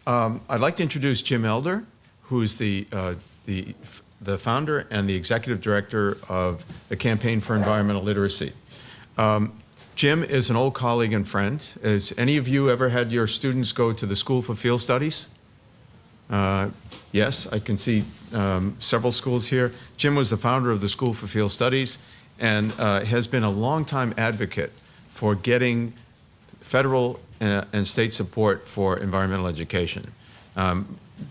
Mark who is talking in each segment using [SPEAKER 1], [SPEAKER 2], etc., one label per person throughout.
[SPEAKER 1] I'd like to introduce Jim Elder, who is the founder and the executive director of the Campaign for Environmental Literacy. Jim is an old colleague and friend. Has any of you ever had your students go to the School for Field Studies? Yes, I can see several schools here. Jim was the founder of the School for Field Studies and has been a longtime advocate for getting federal and state support for environmental education.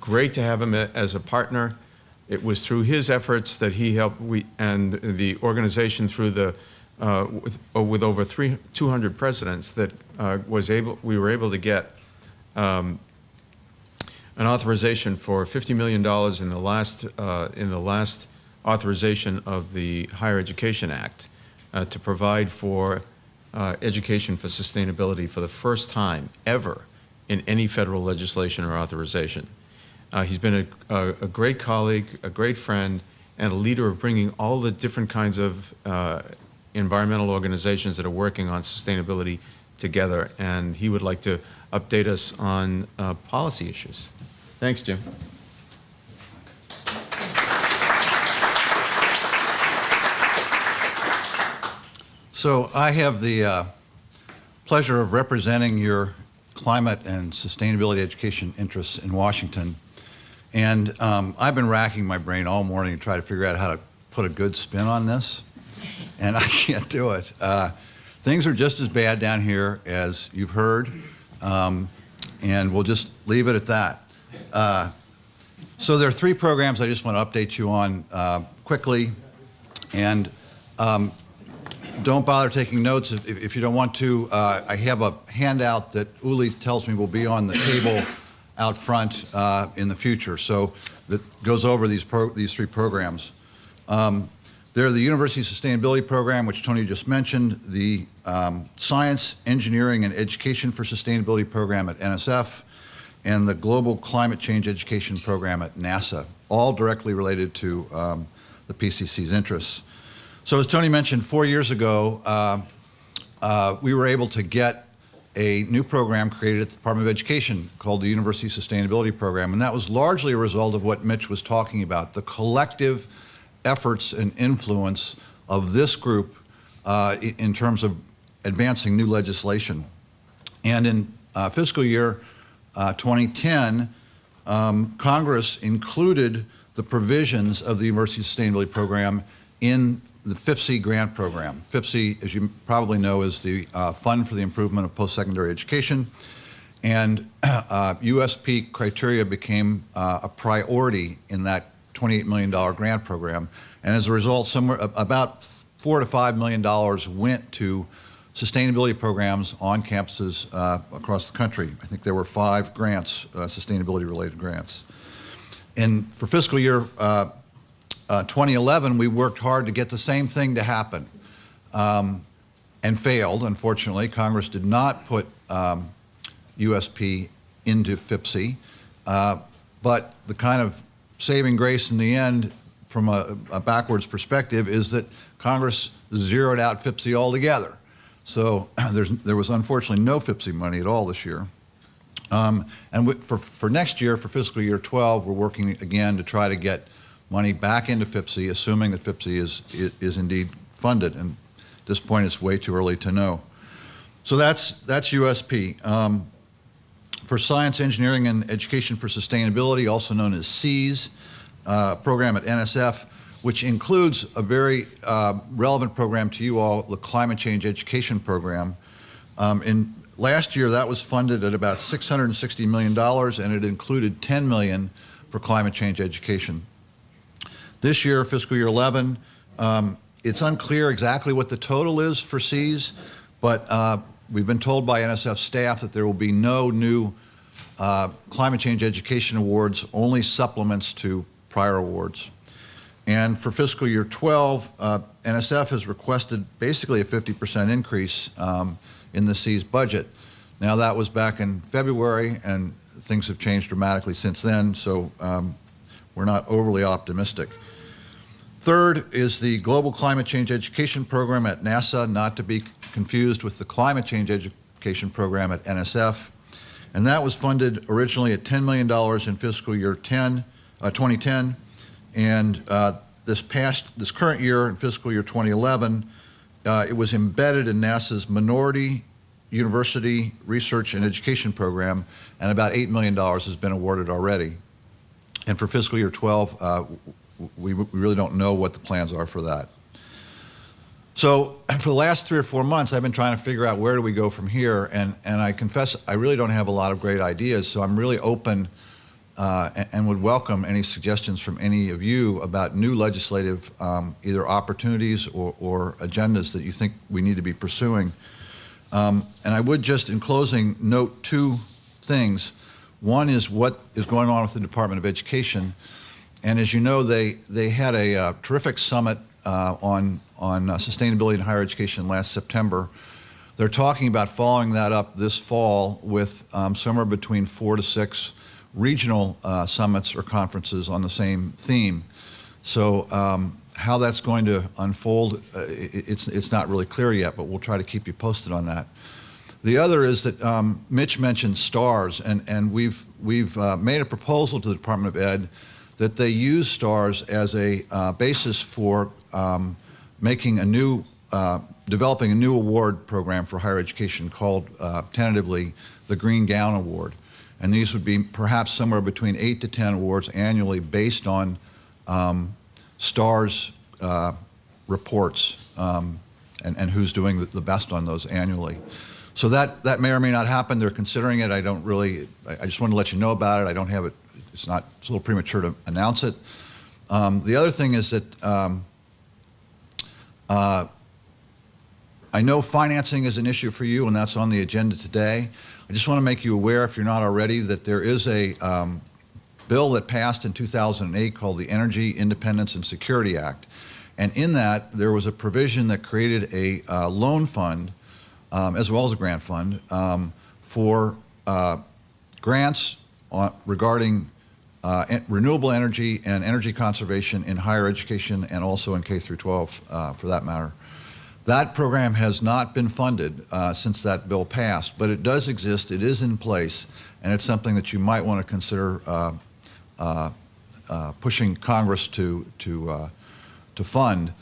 [SPEAKER 1] Great to have him as a partner. It was through his efforts that he helped and the organization through the with over 200 presidents that we were able to get an authorization for $50 million in the last authorization of the Higher Education Act to provide for education for sustainability for the first time ever in any federal legislation or authorization. He's been a great colleague, a great friend, and a leader of bringing all the different kinds of environmental organizations that are working on sustainability together, and he would like to update us on policy issues. Thanks, Jim.
[SPEAKER 2] So I have the pleasure of representing your climate and sustainability education interests in Washington. And I've been racking my brain all morning to try to figure out how to put a good spin on this, and I can't do it. Things are just as bad down here as you've heard, and we'll just leave it at that. So there are three programs I just want to update you on quickly, and don't bother taking notes if you don't want to. I have a handout that Uli tells me will be on the table out front in the future, so that goes over these three programs. They're the University Sustainability Program, which Tony just mentioned, the Science, Engineering, and Education for Sustainability Program at NSF, and the Global Climate Change Education Program at NASA, all directly related to the PCC's interests. So as Tony mentioned, 4 years ago, we were able to get a new program created at the Department of Education called the University Sustainability Program, and that was largely a result of what Mitch was talking about, the collective efforts and influence of this group in terms of advancing new legislation. And in fiscal year 2010, Congress included the provisions of the University Sustainability Program in the FIPC grant program. FIPC, as you probably know, is the Fund for the Improvement of Post-Secondary Education. And USP criteria became a priority in that $28 million grant program. And as a result, somewhere about $4 to $5 million went to sustainability programs on campuses across the country. I think there were 5 grants, sustainability-related grants. And for fiscal year 2011, we worked hard to get the same thing to happen and failed, unfortunately. Congress did not put USP into FIPC, but the kind of saving grace in the end from a backwards perspective is that Congress zeroed out FIPC altogether. So there was unfortunately no FIPC money at all this year. And for next year, for fiscal year 12, we're working again to try to get money back into FIPC, assuming that FIPC is indeed funded. And at this point, it's way too early to know. So that's USP. For Science, Engineering, and Education for Sustainability, also known as SEAS, program at NSF, which includes a very relevant program to you all, the Climate Change Education Program. In last year, that was funded at about $660 million, and it included $10 million for climate change education. This year, fiscal year 11, it's unclear exactly what the total is for SEAS, but we've been told by NSF staff that there will be no new climate change education awards, only supplements to prior awards. And for fiscal year 12, NSF has requested basically a 50% increase in the SEAS budget. Now that was back in February, and things have changed dramatically since then, so we're not overly optimistic. Third is the Global Climate Change Education Program at NASA, not to be confused with the Climate Change Education Program at NSF. And that was funded originally at $10 million in fiscal year 2010. And this current year, in fiscal year 2011, it was embedded in NASA's Minority University Research and Education Program, and about $8 million has been awarded already. And for fiscal year 12, we really don't know what the plans are for that. So for the last 3 or 4 months, I've been trying to figure out where do we go from here, and I confess I really don't have a lot of great ideas, so I'm really open and would welcome any suggestions from any of you about new legislative either opportunities or agendas that you think we need to be pursuing. And I would just, in closing, note 2 things. One is what is going on with the Department of Education. And as you know, they had a terrific summit on sustainability in higher education last September. They're talking about following that up this fall with somewhere between 4 to 6 regional summits or conferences on the same theme. So how that's going to unfold, it's not really clear yet, but we'll try to keep you posted on that. The other is that Mitch mentioned STARS, and we've made a proposal to the Department of Ed that they use STARS as a basis for making a new, developing a new award program for higher education called tentatively the Green Gown Award. And these would be perhaps somewhere between 8 to 10 awards annually based on STARS reports and who's doing the best on those annually. So that may or may not happen. They're considering it. I just want to let you know about it. I don't have it. It's a little premature to announce it. The other thing is that I know financing is an issue for you, and that's on the agenda today. I just want to make you aware, if you're not already, that there is a bill that passed in 2008 called the Energy Independence and Security Act. And in that, there was a provision that created a loan fund, as well as a grant fund, for grants regarding renewable energy and energy conservation in higher education and also in K through 12, for that matter. That program has not been funded since that bill passed, but it does exist, it is in place, and it's something that you might want to consider pushing Congress to fund,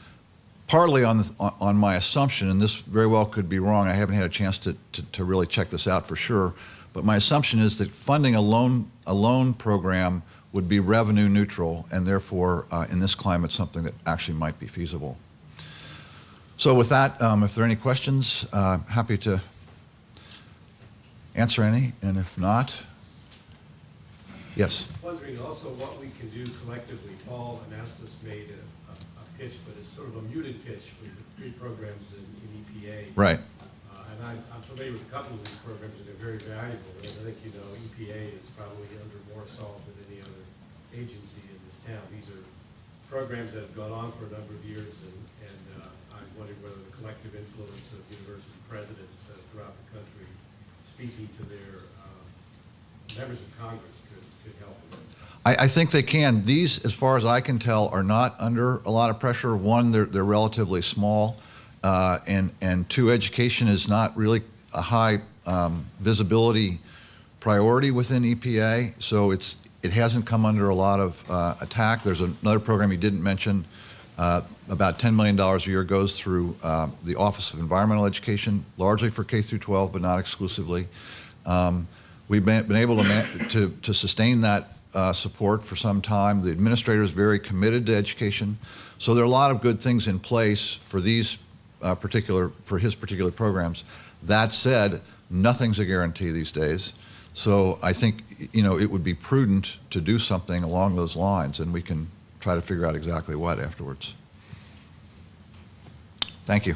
[SPEAKER 2] partly on my assumption, and this very well could be wrong, I haven't had a chance to really check this out for sure, but my assumption is that funding a loan program would be revenue neutral, and therefore, in this climate, something that actually might be feasible. So with that, if there are any questions, happy to answer any, and if not, yes.
[SPEAKER 3] Wondering also what we can do collectively. Paul Anastas made a pitch, but it's sort of a muted pitch for the 3 programs in EPA.
[SPEAKER 2] Right.
[SPEAKER 3] And I'm familiar with a couple of these programs, and they're very valuable. And I think, you know, EPA is probably under more salt than any other agency in this town. These are programs that have gone on for a number of years, and I'm wondering whether the collective influence of university presidents throughout the country speaking to their members of Congress could help them.
[SPEAKER 2] I think they can. These, as far as I can tell, are not under a lot of pressure. One, they're relatively small, and 2, education is not really a high visibility priority within EPA, so it hasn't come under a lot of attack. There's another program you didn't mention. About $10 million a year goes through the Office of Environmental Education, largely for K through 12, but not exclusively. We've been able to sustain that support for some time. The administrator is very committed to education. So there are a lot of good things in place for these his particular programs. That said, nothing's a guarantee these days. So I think, you know, it would be prudent to do something along those lines, and we can try to figure out exactly what afterwards. Thank you.